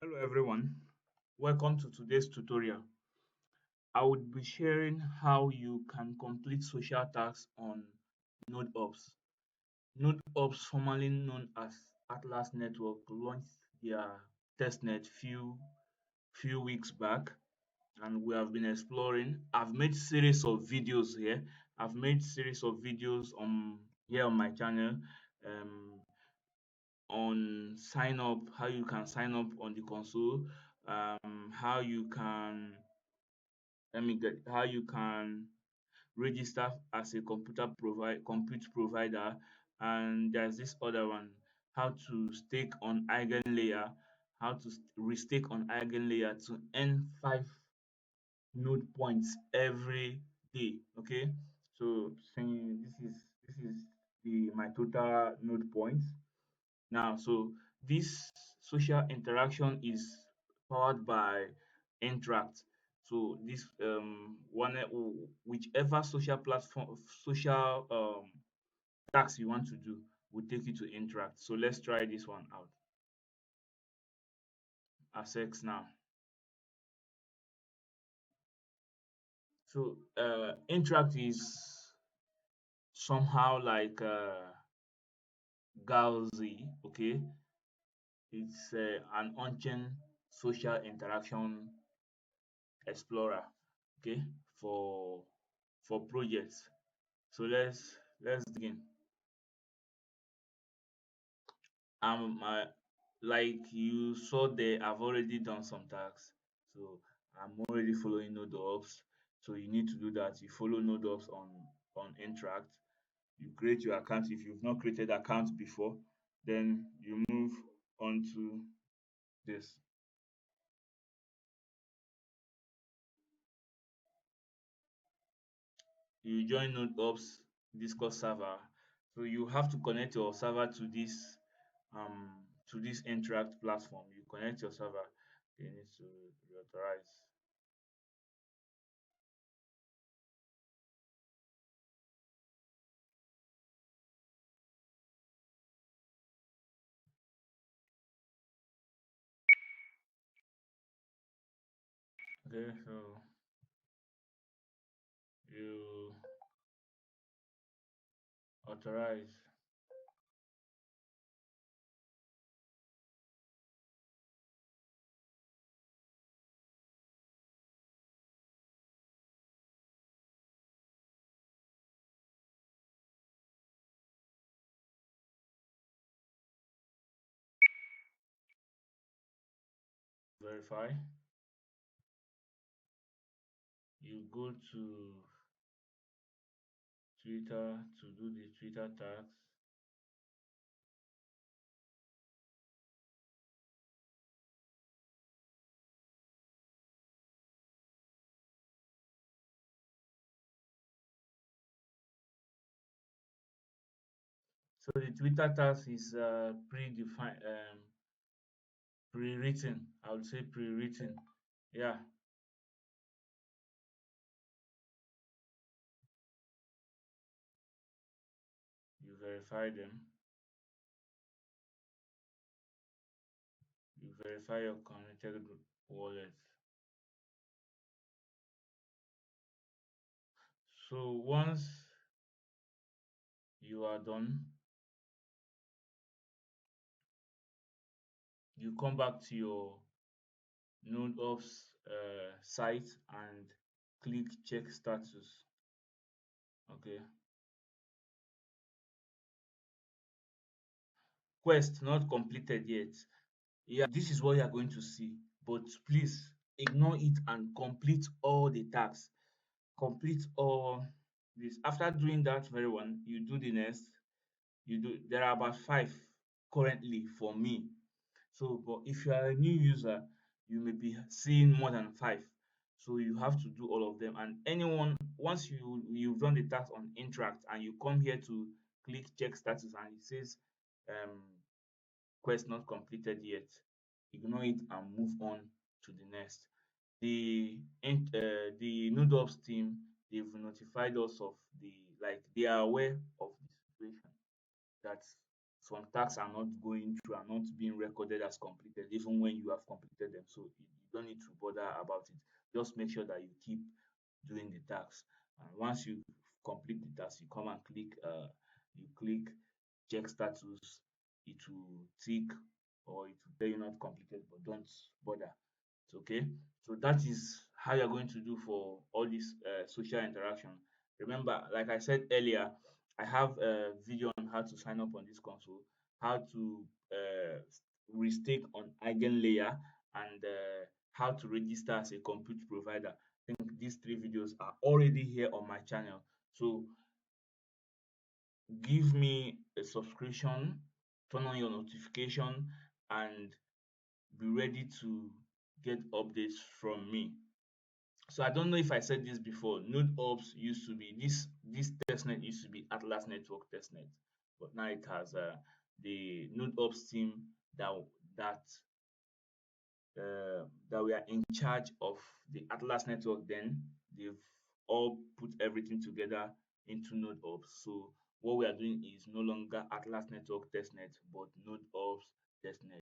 Hello everyone, welcome to today's tutorial. I would be sharing how you can complete social tasks on NodeOps. NodeOps, formerly known as Atlas Network, launched their testnet few weeks back, and we have been exploring. I've made series of videos here. I've made series of videos on here on my channel. Um, on sign up, how you can sign up on the console, how you can let me get how you can register as a compute provider, and there's this other one, how to stake on eigen layer, how to restake on eigen layer to earn 5 node points every day. Okay, so saying this is the my total node points. Now, so this social interaction is powered by Intract. So this whichever social platform, social task you want to do will take you to Interact. So let's try this one out. Access now. So Interact is somehow like Galzi. Okay, it's an on-chain social interaction explorer, okay, for projects. So let's begin. Like you saw there, I've already done some tasks, so I'm already following NodeOps. So you need to do that. You follow NodeOps on Interact. You create your account. If you've not created account before, then you move on to this. You join NodeOps Discord server. So you have to connect your server to this Interact platform. You connect your server, then you need to reauthorize. Okay, so you authorize. Verify. You go to Twitter to do the Twitter tags. So the Twitter task is predefined, pre-written. I would say pre-written. Yeah, you verify them. You verify your connected wallet. So once you are done, you come back to your NodeOps site and click check status. Okay. Quest not completed yet. Yeah, this is what you are going to see. But please ignore it and complete all the tasks. Complete all this. After doing that very one, you do the next. You do there are about 5 currently for me. So, but if you are a new user, you may be seeing more than 5. So you have to do all of them. And anyone, once you've done the task on Interact and you come here to click check status and it says um, quest not completed yet, ignore it and move on to the next. The NodeOps team, they've notified us of the, like, they are aware of the situation that some tasks are not going through, are not being recorded as completed, even when you have completed them. So you don't need to bother about it. Just make sure that you keep doing the tasks. And once you complete the task, you come and you click check status. It will tick or it will tell you not completed, but don't bother. It's okay. So that is how you're going to do for all this social interaction. Remember, like I said earlier, I have a video on how to sign up on this console, how to restake on Eigenlayer, and how to register as a compute provider. I think these three videos are already here on my channel. So give me a subscription, turn on your notification, and be ready to get updates from me. So I don't know if I said this before. NodeOps used to be this testnet used to be Atlas Network Testnet, but now it has the NodeOps team that that that we are in charge of the Atlas network. Then they've all put everything together into NodeOps. So what we are doing is no longer Atlas Network Testnet, but NodeOps Testnet.